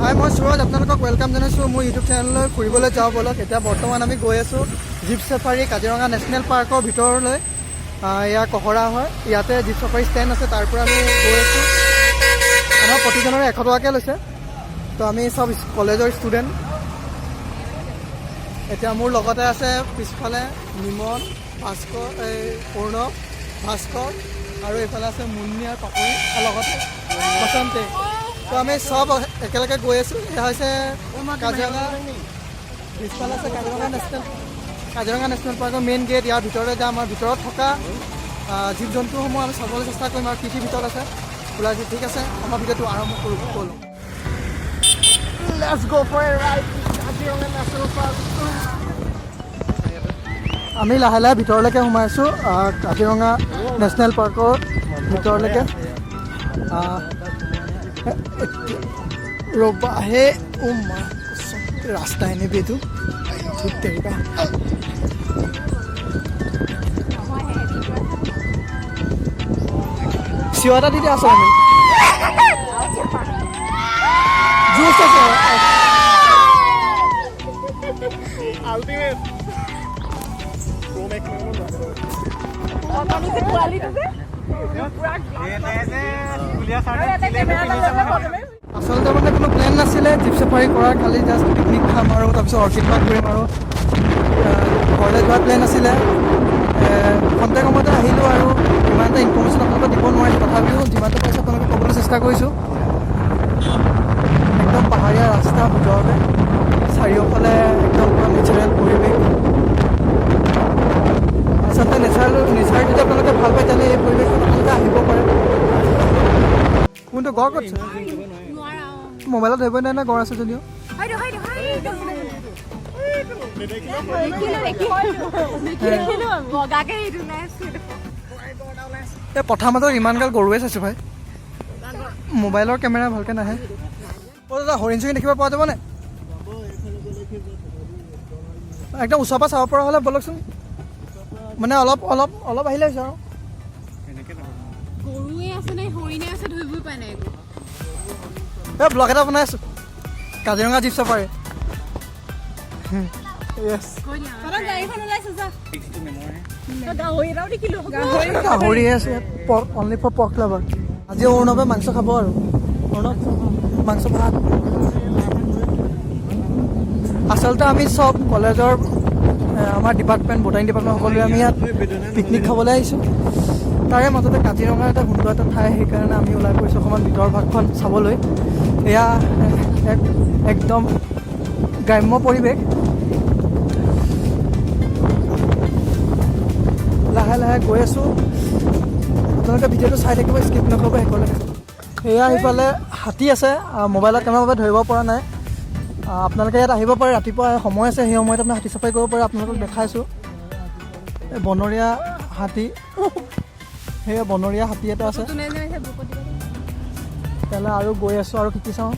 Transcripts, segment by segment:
হাই, মই সুৰজ, আপোনালোকক ৱেলকাম জনাইছোঁ মোৰ ইউটিউব চেনেললৈ ফুৰিবলৈ যাওঁ বলক। এতিয়া বৰ্তমান আমি গৈ আছোঁ জীপ চাফাৰী কাজিৰঙা নেশ্যনেল পাৰ্কৰ ভিতৰলৈ। এয়া কহৰা হয়, ইয়াতে জীপ চাফাৰী ষ্টেণ্ড আছে, তাৰ পৰা আমি গৈ আছোঁ। আমাৰ প্ৰতিজনৰে 100 টকাকৈ লৈছে। তো আমি চব কলেজৰ ষ্টুডেণ্ট। এতিয়া মোৰ লগতে আছে পিছফালে নিমন, ভাস্কৰ, প্ৰণৱ, ভাস্কৰ আৰু এইফালে আছে মুন্নি আৰু পাপৰি আৰু লগতে বসন্তে। তো আমি চব একেলগে গৈ আছোঁ। এয়া হৈছে কাজিৰঙা, পিছফালে আছে কাজিৰঙা নেশ্যনেল পাৰ্কৰ মেইন গেট। ইয়াৰ ভিতৰলৈ যাম আৰু ভিতৰত থকা জীৱ জন্তুসমূহ আমি চাবলৈ চেষ্টা কৰিম আৰু কি কি ভিতৰত আছে ওলাইছে। ঠিক আছে, আমাৰ ভিডিঅ'টো আৰম্ভ কৰোঁ। ক'লোঁ let's go' for a ride Kaziranga National Park. আমি লাহে লাহে ভিতৰলৈকে সোমাইছোঁ কাজিৰঙা নেশ্যনেল পাৰ্কৰ ভিতৰলৈকে। ৰ'বা হে, ৰাস্তা এনেবি এইটো ঠিক তেনেকুৱা। চিঞৰ এটা দি দিয়া আছোঁ আমি। জুচ আছে আল্টিমেট। আচলতে মানে কোনো প্লেন নাছিলে জীপ চাফাৰী কৰাৰ, খালি জাষ্ট পিকনিক খাম আৰু তাৰপিছত অৰ্কিড পাৰ্ক কৰিম আৰু ঘৰলৈ যোৱাৰ প্লেন আছিলে। খন্তে কমতে আহিলোঁ আৰু ইমান এটা ইনফৰ্মেশ্যন আপোনালোকক দিব নোৱাৰিছোঁ, তথাপিও যিমানটো পাইছোঁ আপোনালোকক ক'বলৈ চেষ্টা কৰিছোঁ। একদম পাহাৰীয়া ৰাস্তা ভিতৰতে, চাৰিওফালে একদম পুৰা নেচাৰেল পৰিৱেশ। আচলতে নেচাৰ যদি আপোনালোকে ভাল পায় তেতিয়াহ'লে এই পৰিৱেশত আপোনালোকে আহিব পাৰে। কোনটো গড় ক'ত মোবাইলত ধৰিবই নাই নে গড় আছে যদিও। এই পথাৰ মাজত ইমান গাল গৰুৱে চাইছোঁ ভাই, মোবাইলৰ কেমেৰা ভালকৈ নাহে। দাদা হৰিণ চৰিণ দেখিব পোৱা যাবনে? একদম ওচৰৰ পৰা চাব পৰা হ'লে ব'লকচোন, মানে অলপ অলপ অলপ আহিলে হৈছে আৰু। এই ব্লগ এটা বনাই আছোঁ কাজিৰঙা জীপ চাফাৰী। গাহৰি আছে অনলি ফৰ পৰ্ক লাভাৰ। আজি অৰ্ণৱে মাংস খাব আৰু অৰ্ণৱ মাংস ভাত। আচলতে আমি চব কলেজৰ আমাৰ ডিপাৰ্টমেণ্ট বটানী ডিপাৰ্টমেণ্ট সকলোৱে আমি ইয়াত পিকনিক খাবলৈ আহিছোঁ। তাৰে মাজতে কাজিৰঙাৰ এটা সুন্দৰ এটা ঠাই, সেইকাৰণে আমি ওলাই পৰিছোঁ অকণমান ভিতৰ ভাগখন চাবলৈ। এয়া একদম গ্ৰাম্য পৰিৱেশ। লাহে লাহে গৈ আছোঁ, আপোনালোকে ভিডিঅ'টো চাই থাকিব, স্কিপ নকৰিব শেষলৈকে। এয়া সিফালে হাতী আছে, মোবাইলত কেনেবাকৈ ধৰিব পৰা নাই। আপোনালোকে ইয়াত আহিব পাৰে, ৰাতিপুৱা সময় আছে, সেই সময়ত আপুনি হাতী চাফাৰী কৰিব পাৰে। আপোনালোকক দেখাইছোঁ এই বনৰীয়া হাতী, সেয়া বনৰীয়া হাতী এটা আছে। তেতিয়াহ'লে আৰু গৈ আছোঁ আৰু শিকি চাওঁ।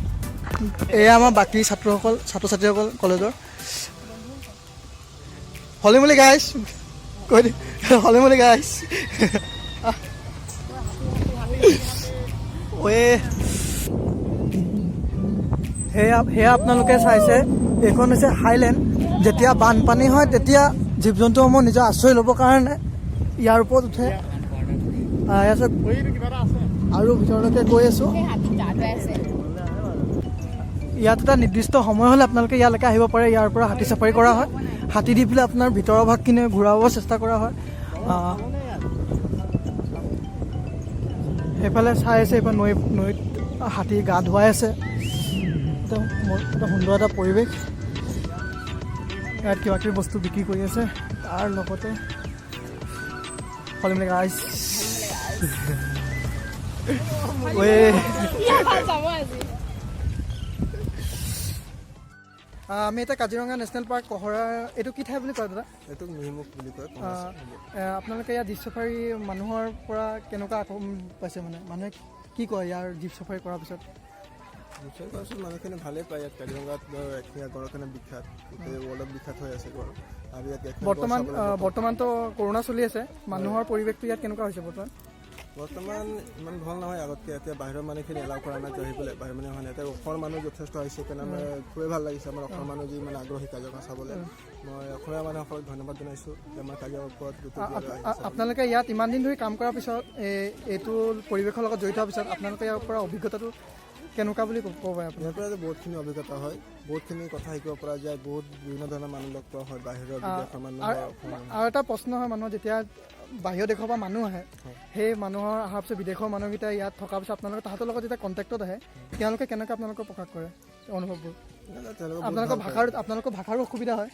এয়া আমাৰ বাকী ছাত্ৰ ছাত্ৰীসকল কলেজৰ। হলিমলি গাইজ কৈ দি, হলিমলি গাইজ। সেয়া আপোনালোকে চাইছে, এইখন হৈছে হাইলেণ্ড। যেতিয়া বানপানী হয় তেতিয়া জীৱ জন্তুসমূহ নিজৰ আশ্ৰয় ল'বৰ কাৰণে ইয়াৰ ওপৰত উঠে। আৰু ভিতৰলৈকে গৈ আছোঁ। ইয়াত এটা নিৰ্দিষ্ট সময় হ'লে আপোনালোকে ইয়ালৈকে আহিব পাৰে। ইয়াৰ পৰা হাতী চাফাৰী কৰা হয়, হাতী দি পেলাই আপোনাৰ ভিতৰৰ ভাগখিনি ঘূৰাব চেষ্টা কৰা হয়। সেইফালে চাই আছে, এইফালে নৈত হাতী গা ধুৱাই আছে। একদম এটা সুন্দৰ এটা পৰিৱেশ। ইয়াত কিবা কিবি বস্তু বিক্ৰী কৰি আছে, তাৰ লগতে হলিমলি গাইজ। আমি এতিয়া কাজিৰঙা নেশ্যনেল পাৰ্ক কহৰা, এইটো কি ঠাই বুলি কয় দাদা? এইটো মিহিমুখ বুলি কয়। আপোনালোকে ইয়াত জীপ চাফাৰী মানুহৰ পৰা কেনেকুৱা পাইছে, মানে মানুহে কি কয় ইয়াৰ জীপ চাফাৰী কৰাৰ পিছত? মানুহখিনি ভালেই পায়। ইয়াত কাজিৰঙাত এশিঙীয়া গঁড়ৰ কাৰণে বিখ্যাত, ৱৰ্ল্ডত বিখ্যাত হৈ আছে গঁড়। আৰু ইয়াত বৰ্তমানতো কৰোণা চলি আছে, মানুহৰ পৰিৱেশটো ইয়াত কেনেকুৱা হৈছে বৰ্তমান? বৰ্তমান ইমান ভাল নহয় আগতকৈ এতিয়া বাহিৰৰ মানুহখিনি এলাউ কৰা নাই আহিবলৈ বাহিৰৰ মানুহ অহা নাই এতিয়া অসমৰ মানুহ যথেষ্ট আহিছে সেইকাৰণে আমাৰ খুবেই ভাল লাগিছে আমাৰ অসমৰ মানুহ যি মানে আগ্ৰহী কাজিৰঙা চাবলৈ মই অসমীয়া মানুহসকলক ধন্যবাদ জনাইছোঁ যে আমাৰ কাজিৰঙাৰ ওপৰত আপোনালোকে ইয়াত ইমান দিন ধৰি কাম কৰাৰ পিছত এইটো পৰিৱেশৰ লগত জড়িত হোৱাৰ পিছত আপোনালোকে ইয়াৰ পৰা অভিজ্ঞতাটো কেনেকুৱা বুলি ক'ব পাৰে আপুনি? ইয়াৰ পৰা বহুতখিনি অভিজ্ঞতা হয় বহুতখিনি কথা শিকিব পৰা যায় বহুত বিভিন্ন ধৰণৰ মানুহ লগ পোৱা হয় বাহিৰৰ বিদেশৰ মানুহ আৰু এটা প্ৰশ্ন হয় মানুহৰ যেতিয়া বাহিৰৰ দেশৰ পৰা মানুহ আহে সেই মানুহৰ অহাৰ পিছত বিদেশৰ মানুহকেইটা ইয়াত থকাৰ পিছত আপোনালোকে তাহাঁতৰ লগত যেতিয়া কণ্টেক্টত আহে তেওঁলোকে কেনেকৈ আপোনালোকক প্ৰকাশ কৰে অনুভৱবোৰ? আপোনালোকৰ ভাষাৰো অসুবিধা হয়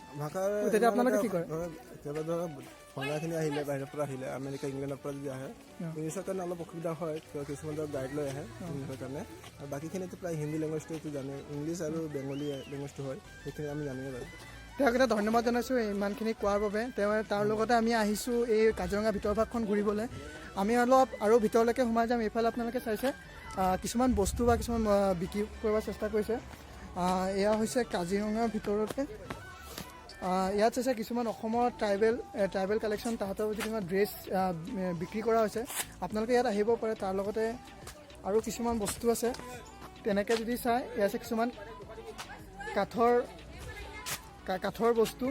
তেতিয়া আপোনালোকে কি কৰে? কেতিয়াবা ধৰক ফৰেনাৰখিনি আহিলে বাহিৰৰ পৰা আহিলে আমেৰিকা ইংলেণ্ডৰ পৰা যদি আহে ইংলিছৰ কাৰণে অলপ অসুবিধা হয় কিছুমান ধৰক গাইড লৈ আহে ইংলিছৰ কাৰণে আৰু বাকীখিনিতো প্ৰায় হিন্দী লেংগুৱেজটো জানে ইংলিছ আৰু বেংগলী লেংগুৱেজটো হয় সেইখিনি আমি জানিব বাৰু। তেওঁক এটা ধন্যবাদ জনাইছোঁ ইমানখিনি কোৱাৰ বাবে। তেওঁ তাৰ লগতে আমি আহিছোঁ এই কাজিৰঙা ভিতৰভাগখন ঘূৰিবলৈ। আমি অলপ আৰু ভিতৰলৈকে সোমাই যাম। এইফালে আপোনালোকে চাইছে কিছুমান বস্তু বা কিছুমান বিক্ৰী কৰিব চেষ্টা কৰিছে। এয়া হৈছে কাজিৰঙাৰ ভিতৰতে ইয়াত চাইছে কিছুমান অসমৰ ট্ৰাইবেল কালেকশ্যন তাহাঁতৰ কিছুমান ড্ৰেছ বিক্ৰী কৰা হৈছে। আপোনালোকে ইয়াত আহিব পাৰে। তাৰ লগতে আৰু কিছুমান বস্তু আছে তেনেকৈ যদি চাই ইয়াত আছে কিছুমান কাঠৰ বস্তু।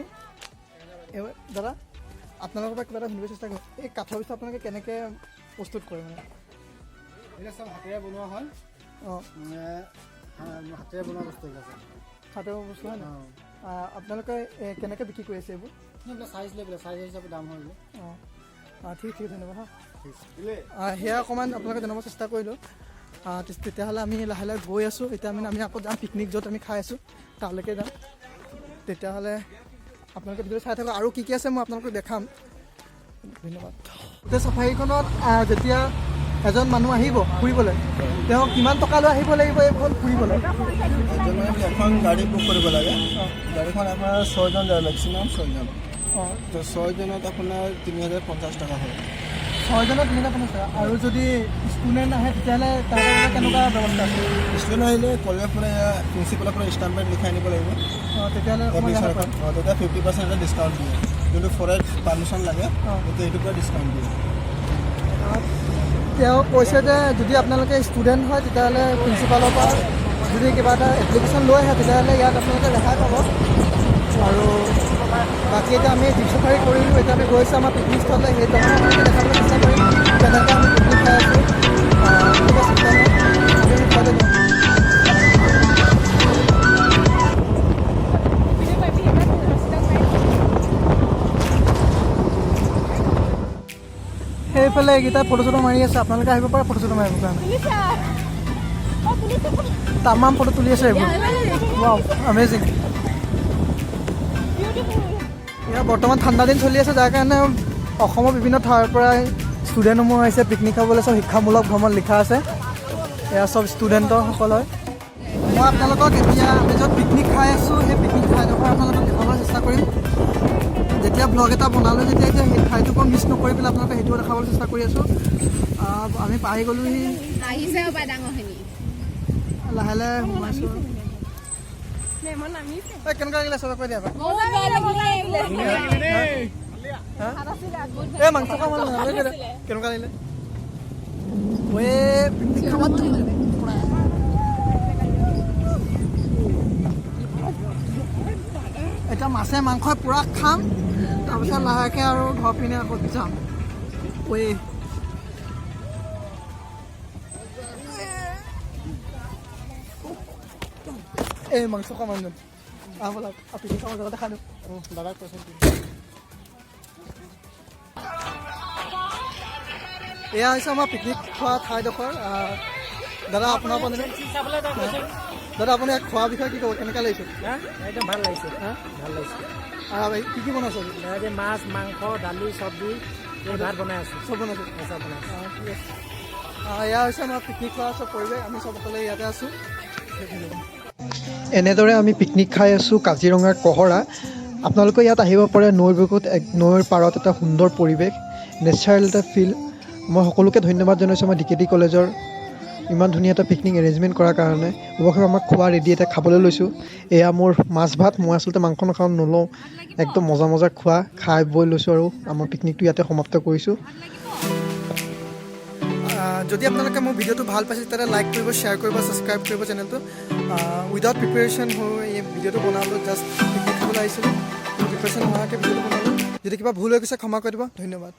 দাদা আপোনালোকৰ পৰা কিবা এটা শুনিব চেষ্টা কৰক। এই কাঠৰ বস্তু আপোনালোকে কেনেকৈ প্ৰস্তুত কৰে মানে? এইবিলাক চব হাতেৰে বনোৱা হয়। হাতেৰে বনোৱা বস্তু আছে হাতেৰে বস্তু হয় ন? আপোনালোকে কেনেকৈ বিক্ৰী কৰি আছে এইবোৰ? চাইজ লৈ পেলাই চাইজ হিচাপে দাম হয়। ঠিক ধন্যবাদ। সেয়া অকণমান আপোনালোকে জনাব চেষ্টা কৰিলোঁ। তেতিয়াহ'লে আমি লাহে লাহে গৈ আছোঁ। এতিয়া আমি আকৌ যাম পিকনিক য'ত আমি খাই আছোঁ তালৈকে যাম। তেতিয়াহ'লে আপোনালোকে ভিডিঅ' চাই থাকক আৰু কি কি আছে মই আপোনালোকক দেখাম। ধন্যবাদ। গোটেই চাফাৰীখনত যেতিয়া এজন মানুহ আহিব ফুৰিবলৈ তেওঁ কিমান টকা লৈ আহিব লাগিব এইখন ফুৰিবলৈ? এখন গাড়ী বুক কৰিব লাগে। গাড়ীখন আপোনাৰ 6জন যায় মেক্সিমাম 6জন। তো 6জনত আপোনাৰ 3050 টকা হয়। 6জনত 3050 টকা। আৰু যদি ষ্টুডেণ্ট আহে তেতিয়াহ'লে তাহাঁতৰ কেনেকুৱা ব্যৱস্থা আছে? ষ্টুডেণ্ট আহিলে কলেজৰ পৰা প্ৰিন্সিপালৰ পৰা ষ্টাম্প পেড লিখাই আনিব লাগিব। তেতিয়াহ'লে তেতিয়া 50% এটা ডিছকাউণ্ট দিয়ে। যোনটো ফৰেষ্ট পাৰ্মিশ্যন লাগে তেতিয়া এইটোৰ পৰা ডিছকাউণ্ট দিয়ে। তেওঁ কৈছে যে যদি আপোনালোকে ষ্টুডেণ্ট হয় তেতিয়াহ'লে প্ৰিন্সিপালৰ পৰা যদি কিবা এটা এপ্লিকেশ্যন লৈ আহে তেতিয়াহ'লে ইয়াত আপোনালোকে ৰেহাই পাব। আৰু বাকী এতিয়া আমি জীপ চাফাৰী কৰিলোঁ। এতিয়া আমি গৈছোঁ আমাৰ পিকনিক স্থললৈ। সেইটো আপোনালোকে দেখাবলৈ চেষ্টা কৰিম কেনেকৈ আমি পিকনিক খাই আছোঁ। ঠিক আছে তেতিয়াহ'লে সেইফালে এইকেইটা ফটো চটো মাৰি আছে। আপোনালোকে আহিব পাৰে ফটো চটো মাৰিবৰ কাৰণে। তামাম ফটো তুলি আছে এইবোৰ। Wow amazing. ইয়াৰ বৰ্তমান ঠাণ্ডা দিন চলি আছে যাৰ কাৰণে অসমৰ বিভিন্ন ঠাইৰ পৰাই ষ্টুডেণ্টসমূহ আহিছে পিকনিক খাবলৈ। চব শিক্ষামূলক ভ্ৰমণ লিখা আছে। এয়া চব ষ্টুডেণ্টসকল হয়। মই আপোনালোকক এতিয়া আমি য'ত পিকনিক খাই আছোঁ সেই পিকনিক ঠাইডোখৰ আপোনালোকক দেখাবলৈ চেষ্টা কৰিম। যেতিয়া ব্লগ এটা বনালোঁ যেতিয়া এতিয়া সেই ঠাইটোৰ মিছ নকৰি পেলাই আপোনালোকে সেইটোও দেখাবলৈ চেষ্টা কৰি আছোঁ। আমি পাই গ'লোহি লাহে লাহে সোমাইছোঁ। কেনেকুৱা লাগিলে চবে কৈ দিয়া বাৰু। এই মাংস খাব কেনেকুৱা লাগিলে? এতিয়া মাছে মাংসই পূৰা খাম তাৰপিছত লাহেকৈ আৰু ঘৰ পিনে আকৌ যাম। এই মাংস খাম মানুহ পিকনিক খাবৰ জেগাতে খাই দিওঁ। দাদাক কৈছোঁ এয়া হৈছে আমাৰ পিকনিক খোৱা ঠাইডোখৰ। দাদা আপোনাৰ দাদা আপুনি খোৱাৰ বিষয়ে কি ক'ব? কেনেকুৱা লাগিছে? একদম ভাল লাগিছে। ভাল লাগিছে। কি কি বনাইছে? মাছ মাংস দালি চব্জি ভাত বনাই আছোঁ। চব বনাইছোঁ। ঠিক আছে। এয়া হৈছে আমাৰ পিকনিক খোৱা চব পৰিৱেশ। আমি চব সকলোৱে ইয়াতে আছোঁ। এনেদৰে আমি পিকনিক খাই আছোঁ কাজিৰঙাৰ কহৰা। আপোনালোকে ইয়াত আহিব পাৰে। নৈৰ বুকুত নৈৰ পাৰত এটা সুন্দৰ পৰিৱেশ নেচাৰেল এটা ফিল। মই সকলোকে ধন্যবাদ জনাইছোঁ আমাৰ DKT কলেজৰ ইমান ধুনীয়া এটা পিকনিক এৰেঞ্জমেণ্ট কৰাৰ কাৰণে। অৱশ্যে আমাক খোৱা ৰেডি এটা খাবলৈ লৈছোঁ। এয়া মোৰ মাছ ভাত। মই আচলতে মাংস নাখাওঁ নলওঁ। একদম মজা খোৱা খাই বৈ লৈছোঁ আৰু আমাৰ পিকনিকটো ইয়াতে সমাপ্ত কৰিছোঁ। যদি আপোনালোকে মোৰ ভিডিঅ'টো ভাল পাইছে তেতিয়াহ'লে লাইক কৰিব, শ্বেয়াৰ কৰিব, ছাবস্ক্ৰাইব কৰিব চেনেলটো। উইদাউট প্ৰিপেৰেশ্যন হৈ এই ভিডিঅ'টো বনালোঁ, জাষ্ট দেখাবলৈ আহিছিলোঁ। প্ৰিপেৰেশ্যন নোহোৱাকৈ ভিডিঅ'টো বনালোঁ। যদি কিবা ভুল হৈ গৈছে ক্ষমা কৰি দিব। ধন্যবাদ।